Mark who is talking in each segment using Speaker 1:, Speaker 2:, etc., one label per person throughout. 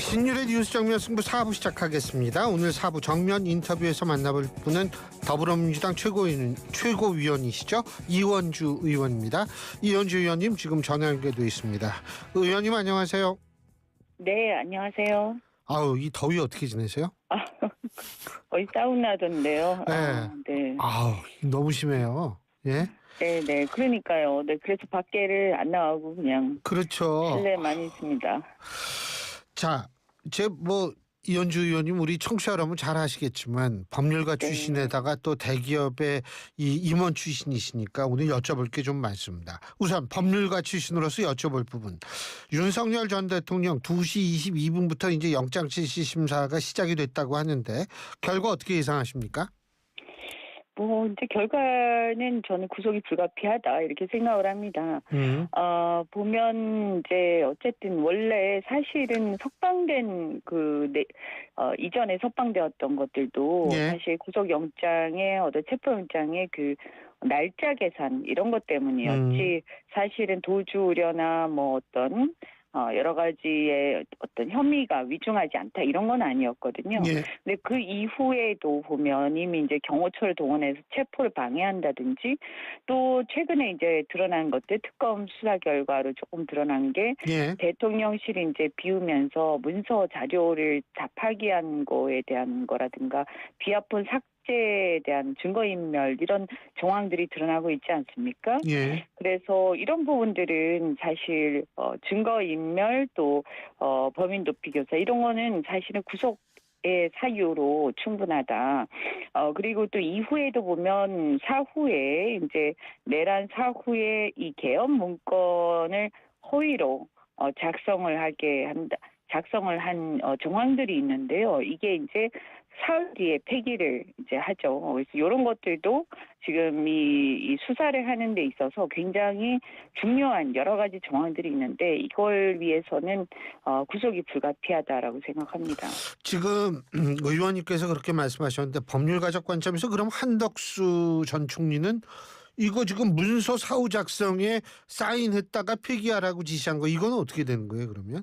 Speaker 1: 신율의 뉴스 정면 승부 4부 시작하겠습니다. 오늘 4부 정면 인터뷰에서 만나볼 분은 더불어민주당 최고위원이시죠. 이원주 의원입니다. 이원주 의원님 지금 전화 연결돼 있습니다. 의원님 안녕하세요.
Speaker 2: 네, 안녕하세요.
Speaker 1: 아우, 이 더위 어떻게 지내세요?
Speaker 2: 거의 사우나던데요.
Speaker 1: 네.
Speaker 2: 네.
Speaker 1: 아우, 너무 심해요. 예?
Speaker 2: 네. 그러니까요. 네, 그래서 밖에를 안 나가고 그냥
Speaker 1: 그렇죠.
Speaker 2: 실내만 있습니다.
Speaker 1: 자, 이현주 의원님 우리 청취자 여러분 잘 아시겠지만 법률가
Speaker 2: 네.
Speaker 1: 출신에다가 또 대기업의 이 임원 출신이시니까 오늘 여쭤볼 게 좀 많습니다. 우선 법률가 출신으로서 여쭤볼 부분. 윤석열 전 대통령 2시 22분부터 이제 영장 실시 심사가 시작이 됐다고 하는데 결과 어떻게 예상하십니까?
Speaker 2: 이제 결과는 저는 구속이 불가피하다 이렇게 생각을 합니다. 보면 이제 어쨌든 원래 사실은 석방된 이전에 석방되었던 것들도
Speaker 1: 예.
Speaker 2: 사실 구속영장의 체포영장의 그 날짜 계산 이런 것 때문이었지 사실은 도주 우려나 어떤 여러 가지의 어떤 혐의가 위중하지 않다 이런 건 아니었거든요.
Speaker 1: 예.
Speaker 2: 근데 그 이후에도 보면 이미 이제 경호처를 동원해서 체포를 방해한다든지 또 최근에 이제 드러난 것들 특검 수사 결과로 조금 드러난 게
Speaker 1: 예.
Speaker 2: 대통령실이 이제 비우면서 문서 자료를 다 파기한 거에 대한 거라든가 비합본 삭제에 대한 증거인멸 이런 정황들이 드러나고 있지 않습니까?
Speaker 1: 예.
Speaker 2: 그래서 이런 부분들은 사실 증거인멸 또 범인 도피 교사 이런 거는 사실은 구속의 사유로 충분하다. 그리고 또 이후에도 보면 사후에 이제 내란 사후에 이 개헌 문건을 허위로 작성을 한 정황들이 있는데요. 이게 이제 사흘 뒤에 폐기를 이제 하죠. 그래서 이런 것들도 지금 이 수사를 하는 데 있어서 굉장히 중요한 여러 가지 정황들이 있는데 이걸 위해서는 구속이 불가피하다라고 생각합니다.
Speaker 1: 지금 의원님께서 그렇게 말씀하셨는데 법률가적 관점에서 그럼 한덕수 전 총리는 이거 지금 문서 사후 작성에 사인했다가 폐기하라고 지시한 거 이거는 어떻게 되는 거예요 그러면?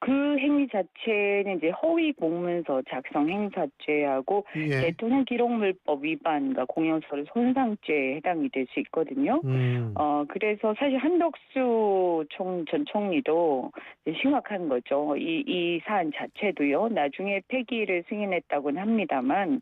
Speaker 2: 그 행위 자체는 이제 허위 공문서 작성 행사죄하고
Speaker 1: 예.
Speaker 2: 대통령 기록물법 위반과 공연서를 손상죄에 해당이 될 수 있거든요. 그래서 사실 한덕수 전 총리도 심각한 거죠. 이 사안 자체도요. 나중에 폐기를 승인했다고는 합니다만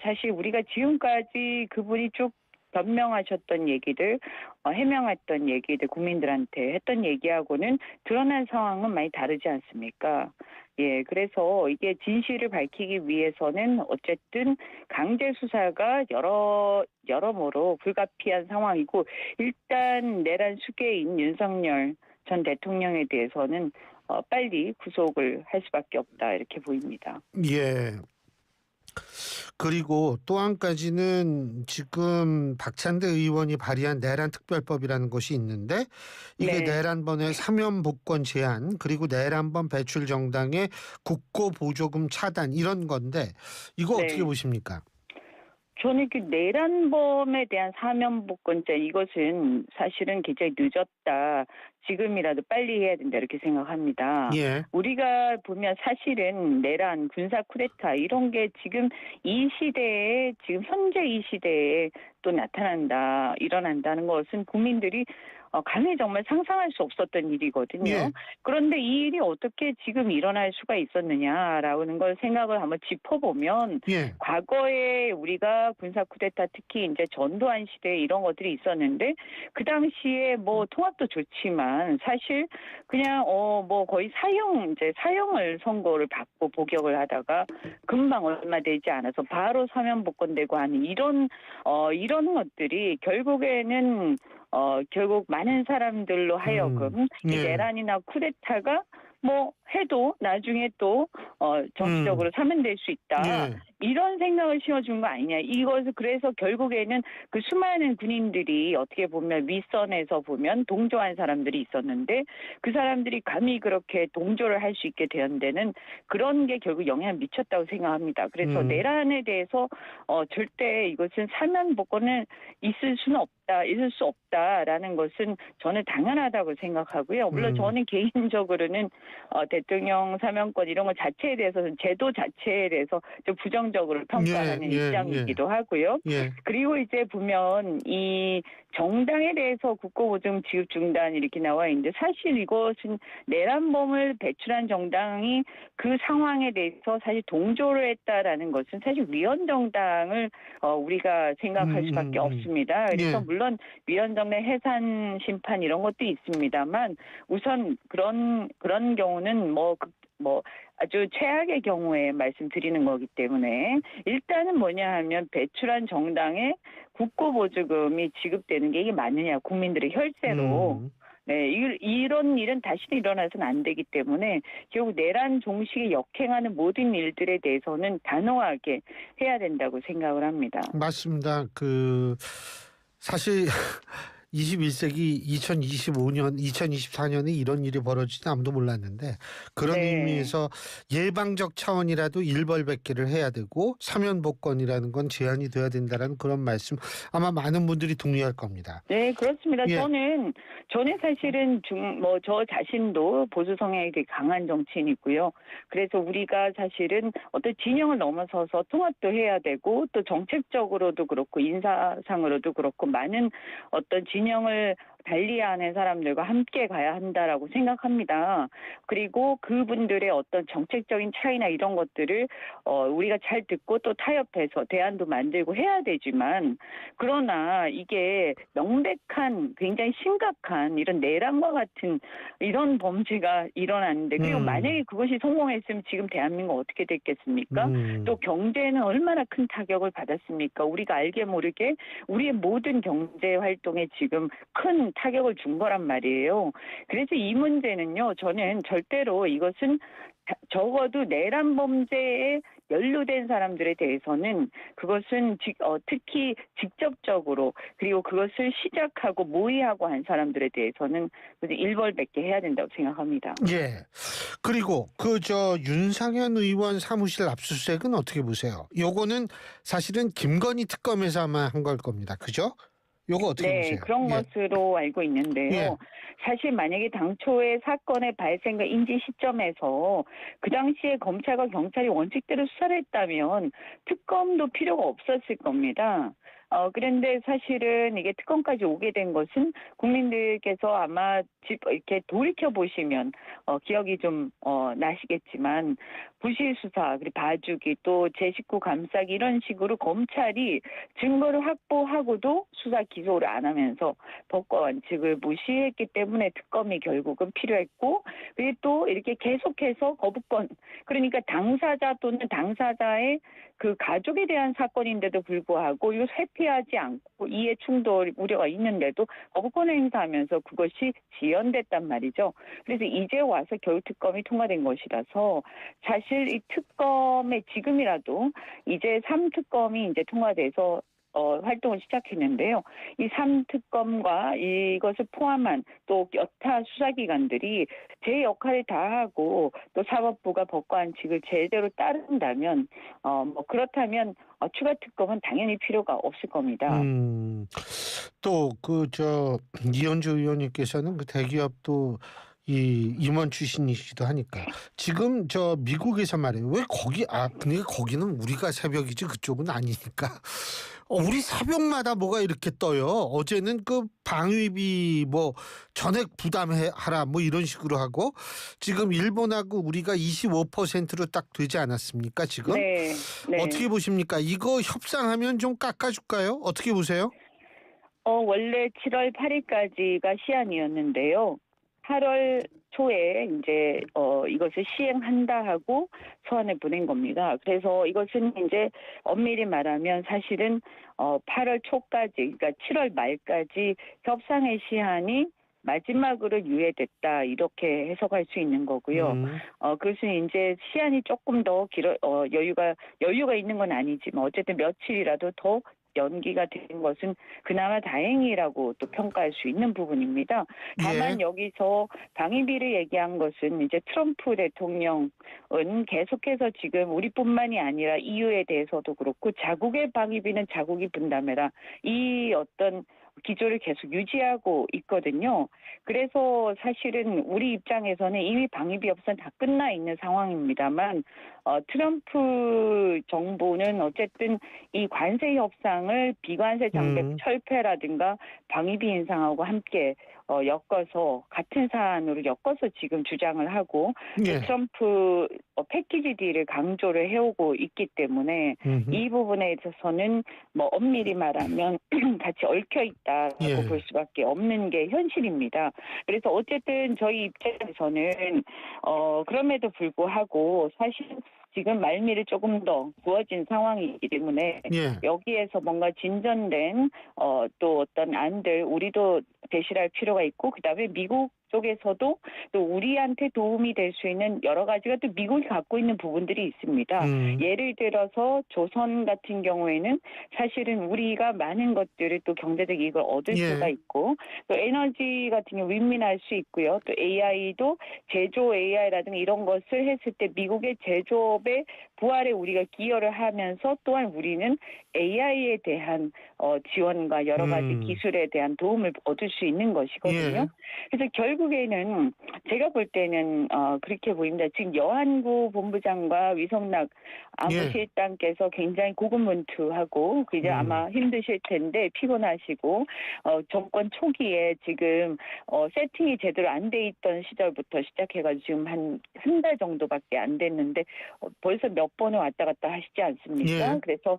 Speaker 2: 사실 우리가 지금까지 그분이 쭉 변명하셨던 얘기들, 해명했던 얘기들, 국민들한테 했던 얘기하고는 드러난 상황은 많이 다르지 않습니까? 예, 그래서 이게 진실을 밝히기 위해서는 어쨌든 강제 수사가 여러모로 불가피한 상황이고 일단 내란 수괴인 윤석열 전 대통령에 대해서는 빨리 구속을 할 수밖에 없다 이렇게 보입니다.
Speaker 1: 예. 그리고 또 한 가지는 지금 박찬대 의원이 발의한 내란 특별법이라는 것이 있는데 이게
Speaker 2: 네.
Speaker 1: 내란번의 사면 복권 제한 그리고 내란번 배출 정당의 국고 보조금 차단 이런 건데 이거
Speaker 2: 네.
Speaker 1: 어떻게 보십니까?
Speaker 2: 저는 그 내란범에 대한 사면복권자 이것은 사실은 굉장히 늦었다. 지금이라도 빨리 해야 된다 이렇게 생각합니다.
Speaker 1: 예.
Speaker 2: 우리가 보면 사실은 내란, 군사 쿠데타 이런 게 지금 지금 현재 이 시대에 또 일어난다는 것은 국민들이 감히 정말 상상할 수 없었던 일이거든요.
Speaker 1: 예.
Speaker 2: 그런데 이 일이 어떻게 지금 일어날 수가 있었느냐라는 걸 생각을 한번 짚어보면
Speaker 1: 예.
Speaker 2: 과거에 우리가 군사 쿠데타 특히 이제 전두환 시대에 이런 것들이 있었는데 그 당시에 통합도 좋지만 사실 그냥 거의 사형을 선고를 받고 복역을 하다가 금방 얼마 되지 않아서 바로 사면복권되고 하는 이런 것들이 결국에는 결국 많은 사람들로 하여금 이
Speaker 1: 예.
Speaker 2: 내란이나 쿠데타가 해도 나중에 또 정치적으로 사면될 수 있다.
Speaker 1: 예.
Speaker 2: 이런 생각을 심어준 거 아니냐. 이것을 그래서 결국에는 그 수많은 군인들이 어떻게 보면 윗선에서 보면 동조한 사람들이 있었는데 그 사람들이 감히 그렇게 동조를 할 수 있게 된 데는 그런 게 결국 영향을 미쳤다고 생각합니다. 그래서 내란에 대해서 절대 이것은 사면복권은 있을 수 없다라는 것은 저는 당연하다고 생각하고요. 물론 저는 개인적으로는 대통령 사면권 이런 것 자체에 대해서는 제도 자체에 대해서 좀 부정적으로 평가하는 입장이기도 하고요. 그리고 이제 보면 이 정당에 대해서 국고보증 지급 중단 이렇게 나와 있는데 사실 이것은 내란범을 배출한 정당이 그 상황에 대해서 사실 동조를 했다라는 것은 사실 위헌정당을 우리가 생각할 수밖에 없습니다. 그래서 물론 위헌정당 해산 심판 이런 것도 있습니다만 우선 그런 경우는 뭐 아주 최악의 경우에 말씀드리는 거기 때문에 일단은 뭐냐 하면 배출한 정당에 국고보조금이 지급되는 게 이게 맞느냐 국민들의 혈세로 네, 이런 일은 다시는 일어나서는 안 되기 때문에 결국 내란 종식에 역행하는 모든 일들에 대해서는 단호하게 해야 된다고 생각을 합니다.
Speaker 1: 맞습니다. 사실 21세기 2025년, 2024년에 이런 일이 벌어지지 아무도 몰랐는데 그런 의미에서 예방적 차원이라도 일벌백계를 해야 되고 사면복권이라는 건 제한이 돼야 된다라는 그런 말씀 아마 많은 분들이 동의할 겁니다.
Speaker 2: 네, 그렇습니다. 저는 사실은 저 자신도 보수 성향이 되게 강한 정치인이고요. 그래서 우리가 사실은 어떤 진영을 넘어서서 통합도 해야 되고 또 정책적으로도 그렇고 인사상으로도 그렇고 많은 어떤 진영을 달리하는 사람들과 함께 가야 한다라고 생각합니다. 그리고 그분들의 어떤 정책적인 차이나 이런 것들을 우리가 잘 듣고 또 타협해서 대안도 만들고 해야 되지만 그러나 이게 명백한 굉장히 심각한 이런 내란과 같은 이런 범죄가 일어났는데 그리고 만약에 그것이 성공했으면 지금 대한민국 어떻게 됐겠습니까? 또 경제는 얼마나 큰 타격을 받았습니까? 우리가 알게 모르게 우리의 모든 경제 활동에 지금 큰 타격을 준 거란 말이에요. 그래서 이 문제는요. 저는 절대로 이것은 적어도 내란 범죄에 연루된 사람들에 대해서는 그것은 특히 직접적으로 그리고 그것을 시작하고 모의하고 한 사람들에 대해서는 일벌백계 해야 된다고 생각합니다.
Speaker 1: 예. 그리고 윤상현 의원 사무실 압수수색은 어떻게 보세요? 요거는 사실은 김건희 특검에서 아마 한 걸 겁니다. 그죠? 요거 어떻게 보세요?
Speaker 2: 네, 그런 것으로 알고 있는데요. 사실 만약에 당초에 사건의 발생과 인지 시점에서 그 당시에 검찰과 경찰이 원칙대로 수사를 했다면 특검도 필요가 없었을 겁니다. 그런데 사실은 이게 특검까지 오게 된 것은 국민들께서 아마 이렇게 돌이켜 보시면 기억이 좀 나시겠지만 부실 수사 그리고 봐주기 또 제 식구 감싸기 이런 식으로 검찰이 증거를 확보하고도 수사 기소를 안 하면서 법과 원칙을 무시했기 때문에 특검이 결국은 필요했고 그리고 또 이렇게 계속해서 거부권 그러니까 당사자 또는 당사자의 그 가족에 대한 사건인데도 불구하고 이거 회피하지 않고 이해 충돌 우려가 있는데도 거부권을 행사하면서 그것이 지연됐단 말이죠. 그래서 이제 와서 겨우 특검이 통과된 것이라서 사실 이 특검의 지금이라도 이제 3특검이 이제 통과돼서 활동을 시작했는데요. 이 3특검과 이것을 포함한 또 여타 수사기관들이 제 역할을 다하고 또 사법부가 법과 원칙을 제대로 따른다면 그렇다면 추가 특검은 당연히 필요가 없을 겁니다.
Speaker 1: 또 이현주 의원님께서는 그 대기업도 이 임원 출신이시기도 하니까 지금 미국에서 말이에요. 왜 그러니까 거기는 우리가 새벽이지 그쪽은 아니니까 우리 새벽마다 뭐가 이렇게 떠요. 어제는 그 방위비 전액 부담하라 이런 식으로 하고 지금 일본하고 우리가 25%로 딱 되지 않았습니까 지금?
Speaker 2: 네.
Speaker 1: 어떻게 보십니까? 이거 협상하면 좀 깎아줄까요? 어떻게 보세요?
Speaker 2: 원래 7월 8일까지가 시한이었는데요. 8월 초에 이제 이것을 시행한다 하고 서한을 보낸 겁니다. 그래서 이것은 이제 엄밀히 말하면 사실은 8월 초까지 그러니까 7월 말까지 협상의 시한이 마지막으로 유예됐다 이렇게 해석할 수 있는 거고요. 그것은 이제 시한이 조금 더 여유가 있는 건 아니지만 어쨌든 며칠이라도 더 연기가 된 것은 그나마 다행이라고 또 평가할 수 있는 부분입니다. 다만
Speaker 1: 예.
Speaker 2: 여기서 방위비를 얘기한 것은 이제 트럼프 대통령은 계속해서 지금 우리뿐만이 아니라 EU에 대해서도 그렇고 자국의 방위비는 자국이 분담해라. 이 어떤 기조를 계속 유지하고 있거든요. 그래서 사실은 우리 입장에서는 이미 방위비 협상 다 끝나 있는 상황입니다만 트럼프 정부는 어쨌든 이 관세 협상을 비관세 장벽 철폐라든가 방위비 인상하고 함께 엮어서 같은 사안으로 엮어서 지금 주장을 하고
Speaker 1: 예.
Speaker 2: 트럼프 패키지 딜을 강조를 해오고 있기 때문에 이 부분에 있어서는 뭐 엄밀히 말하면 같이 얽혀 있다라고
Speaker 1: 예.
Speaker 2: 볼 수밖에 없는 게 현실입니다. 그래서 어쨌든 저희 입장에서는 그럼에도 불구하고 사실 지금 말미를 조금 더 구워진 상황이기 때문에
Speaker 1: 예.
Speaker 2: 여기에서 뭔가 진전된 또 어떤 안들 우리도 제시할 필요가 있고 그다음에 미국 쪽에서도 또 우리한테 도움이 될 수 있는 여러 가지가 또 미국이 갖고 있는 부분들이 있습니다. 예를 들어서 조선 같은 경우에는 사실은 우리가 많은 것들을 또 경제적 이익을 얻을
Speaker 1: 예.
Speaker 2: 수가 있고 또 에너지 같은 경우 윈윈할 수 있고요. 또 AI도 제조 AI라든가 이런 것을 했을 때 미국의 제조업의 부활에 우리가 기여를 하면서 또한 우리는 AI에 대한 지원과 여러 가지 기술에 대한 도움을 얻을 수 있는 것이거든요.
Speaker 1: 예.
Speaker 2: 그래서 결국에는 제가 볼 때는 그렇게 보입니다. 지금 여한구 본부장과 위성락 안보실장께서 굉장히 고군분투하고 이제 아마 힘드실 텐데 피곤하시고 정권 초기에 지금 세팅이 제대로 안 돼 있던 시절부터 시작해가지고 지금 한 달 정도밖에 안 됐는데 벌써 몇 번을 왔다 갔다 하시지 않습니까?
Speaker 1: 예.
Speaker 2: 그래서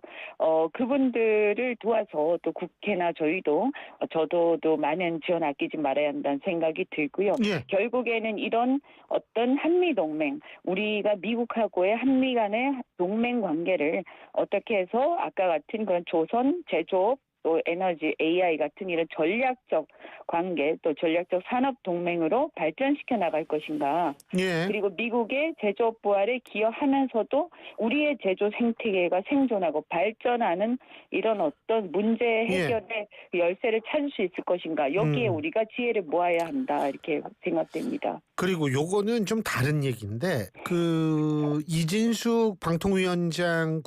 Speaker 2: 그분들을 도와서 또 국회나 저도 많은 지원 아끼지 말아야 한다는 생각이 들고요.
Speaker 1: 예.
Speaker 2: 결국에는 이런 어떤 한미 동맹, 우리가 미국하고의 한미 간의 동맹 관계를 어떻게 해서 아까 같은 그런 조선 제조업 또 에너지, AI 같은 이런 전략적 관계 또 전략적 산업 동맹으로 발전시켜 나갈 것인가.
Speaker 1: 예.
Speaker 2: 그리고 미국의 제조업 부활에 기여하면서도 우리의 제조 생태계가 생존하고 발전하는 이런 어떤 문제 해결의 열쇠를 찾을 수 있을 것인가. 여기에 우리가 지혜를 모아야 한다. 이렇게 생각됩니다.
Speaker 1: 그리고 요거는 좀 다른 얘기인데 이진숙 방통위원장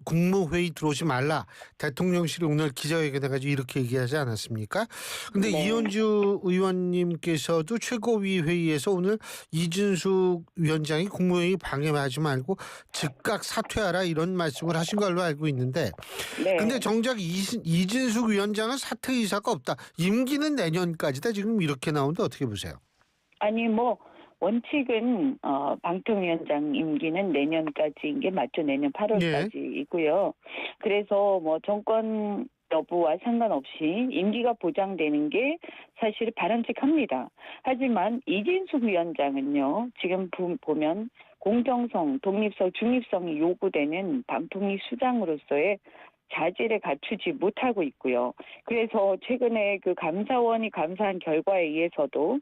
Speaker 1: 국무회의 들어오지 말라. 대통령실이 오늘 기자회견 해가지고 이렇게 얘기하지 않았습니까? 근데
Speaker 2: 네.
Speaker 1: 이현주 의원님께서도 최고위 회의에서 오늘 이진숙 위원장이 국무회의 방해하지 말고 즉각 사퇴하라 이런 말씀을 하신 걸로 알고 있는데
Speaker 2: 네.
Speaker 1: 근데 정작 이진숙 위원장은 사퇴 의사가 없다. 임기는 내년까지다. 지금 이렇게 나오는데 어떻게 보세요?
Speaker 2: 아니 원칙은 방통위원장 임기는 내년까지인 게 맞죠. 내년 8월까지이고요. 그래서 정권 여부와 상관없이 임기가 보장되는 게 사실 바람직합니다. 하지만 이진숙 위원장은요. 지금 보면 공정성, 독립성, 중립성이 요구되는 방통위 수장으로서의 자질을 갖추지 못하고 있고요. 그래서 최근에 그 감사원이 감사한 결과에 의해서도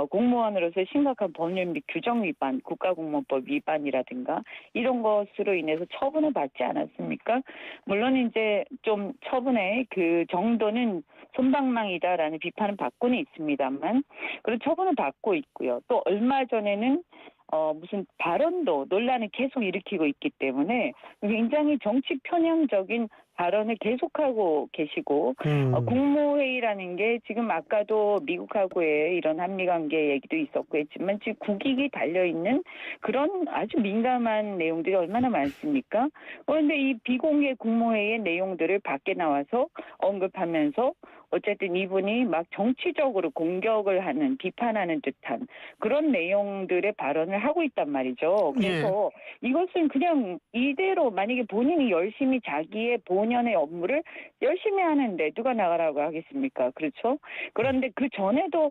Speaker 2: 공무원으로서 심각한 법률 및 규정 위반, 국가공무원법 위반이라든가 이런 것으로 인해서 처분을 받지 않았습니까? 물론 이제 좀 처분의 그 정도는 솜방망이다라는 비판은 받고는 있습니다만 그런 처분을 받고 있고요. 또 얼마 전에는 무슨 발언도 논란을 계속 일으키고 있기 때문에 굉장히 정치 편향적인 발언을 계속하고 계시고 국무회의라는 게 지금 아까도 미국하고의 이런 한미관계 얘기도 있었고 했지만 지금 국익이 달려있는 그런 아주 민감한 내용들이 얼마나 많습니까? 그런데 이 비공개 국무회의의 내용들을 밖에 나와서 언급하면서 어쨌든 이분이 막 정치적으로 공격을 하는 비판하는 듯한 그런 내용들의 발언을 하고 있단 말이죠. 그래서 이것은 그냥 이대로 만약에 본인이 열심히 자기의 본연의 업무를 열심히 하는데 누가 나가라고 하겠습니까? 그렇죠? 그런데 그 전에도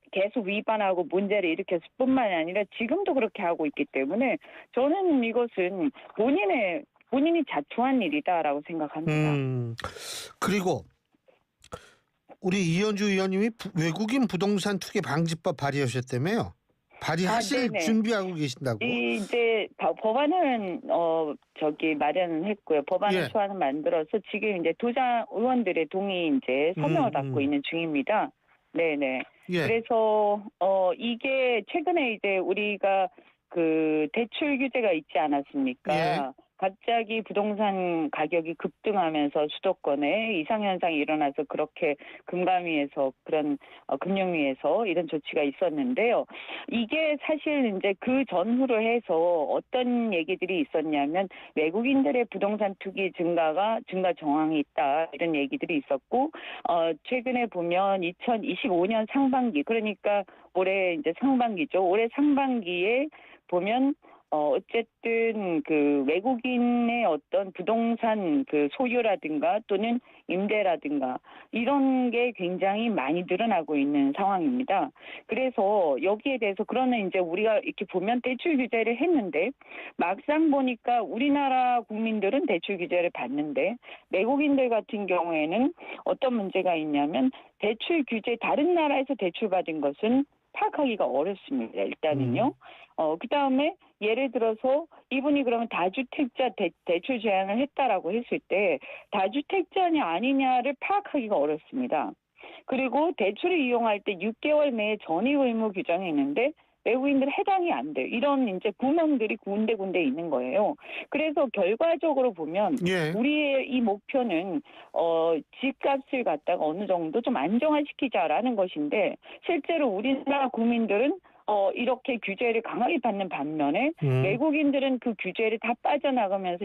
Speaker 2: 계속 위반하고 문제를 일으켰을 뿐만이 아니라 지금도 그렇게 하고 있기 때문에 저는 이것은 본인이 자초한 일이다라고 생각합니다.
Speaker 1: 그리고 우리 이현주 의원님이 외국인 부동산 투기 방지법 발의하셨다며요? 발의하실
Speaker 2: 네네.
Speaker 1: 준비하고 계신다고?
Speaker 2: 이제 법안은 마련을 했고요. 법안을
Speaker 1: 예.
Speaker 2: 초안을 만들어서 지금 이제 도당 의원들의 동의 이제 서명을 받고 있는 중입니다. 네네.
Speaker 1: 예.
Speaker 2: 그래서 이게 최근에 이제 우리가 그 대출 규제가 있지 않았습니까?
Speaker 1: 예.
Speaker 2: 갑자기 부동산 가격이 급등하면서 수도권에 이상현상이 일어나서 그렇게 금감위에서 그런 금융위에서 이런 조치가 있었는데요. 이게 사실 이제 그 전후로 해서 어떤 얘기들이 있었냐면 외국인들의 부동산 투기 증가 정황이 있다 이런 얘기들이 있었고 최근에 보면 2025년 상반기 그러니까 올해 이제 상반기죠. 올해 상반기에 보면 어쨌든 그 외국인의 어떤 부동산 그 소유라든가 또는 임대라든가 이런 게 굉장히 많이 늘어나고 있는 상황입니다. 그래서 여기에 대해서 그러면 이제 우리가 이렇게 보면 대출 규제를 했는데 막상 보니까 우리나라 국민들은 대출 규제를 받는데 외국인들 같은 경우에는 어떤 문제가 있냐면 대출 규제 다른 나라에서 대출 받은 것은 파악하기가 어렵습니다. 일단은요. 그다음에 예를 들어서 이분이 그러면 다주택자 대출 제한을 했다라고 했을 때 다주택자냐 아니냐를 파악하기가 어렵습니다. 그리고 대출을 이용할 때 6개월 내에 전입 의무 규정이 있는데 외국인들 해당이 안 돼요. 이런 이제 구멍들이 군데군데 있는 거예요. 그래서 결과적으로 보면
Speaker 1: 예.
Speaker 2: 우리의 이 목표는 집값을 갖다가 어느 정도 좀 안정화시키자라는 것인데 실제로 우리나라 국민들은 이렇게 규제를 강하게 받는 반면에 외국인들은 그 규제를 다 빠져나가면서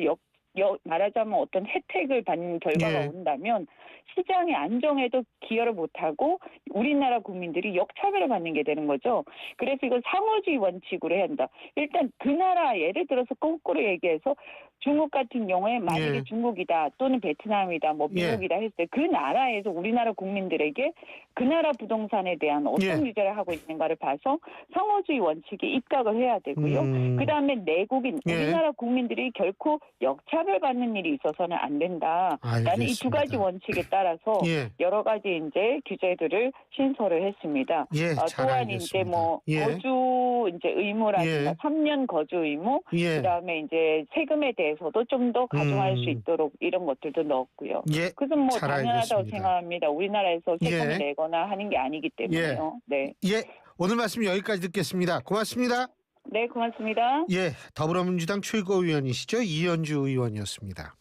Speaker 2: 말하자면 어떤 혜택을 받는 결과가
Speaker 1: 예.
Speaker 2: 온다면 시장의 안정에도 기여를 못하고 우리나라 국민들이 역차별을 받는 게 되는 거죠. 그래서 이걸 상호주의 원칙으로 해야 한다. 일단 그 나라 예를 들어서 거꾸로 얘기해서 중국 같은 경우에 만약에
Speaker 1: 예.
Speaker 2: 중국이다 또는 베트남이다 뭐 미국이다 했을 때 그 나라에서 우리나라 국민들에게 그 나라 부동산에 대한 어떤 규제를 하고 있는가를 봐서 상호주의 원칙에 입각을 해야 되고요. 그다음에 내국인 우리나라 국민들이 결코 역차별받는 일이 있어서는 안 된다라는 이 두 가지 원칙에 따라서
Speaker 1: 예.
Speaker 2: 여러 가지 이제 규제들을 신설을 했습니다.
Speaker 1: 예. 잘
Speaker 2: 또한
Speaker 1: 알겠습니다.
Speaker 2: 이제 뭐
Speaker 1: 예.
Speaker 2: 거주 이제 의무라든가
Speaker 1: 예.
Speaker 2: 3년 거주 의무
Speaker 1: 예.
Speaker 2: 그다음에 이제 세금에 대해서도 좀 더 가중할 수 있도록 이런 것들도 넣었고요.
Speaker 1: 예.
Speaker 2: 그것은 뭐
Speaker 1: 잘
Speaker 2: 당연하다고
Speaker 1: 알겠습니다.
Speaker 2: 생각합니다. 우리나라에서 세금을
Speaker 1: 예.
Speaker 2: 내거나 하는 게 아니기 때문에요. 네.
Speaker 1: 예. 오늘 말씀 여기까지 듣겠습니다. 고맙습니다.
Speaker 2: 네, 고맙습니다.
Speaker 1: 예. 더불어민주당 최고위원이시죠? 이현주 의원이었습니다.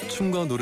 Speaker 3: 춤과 노래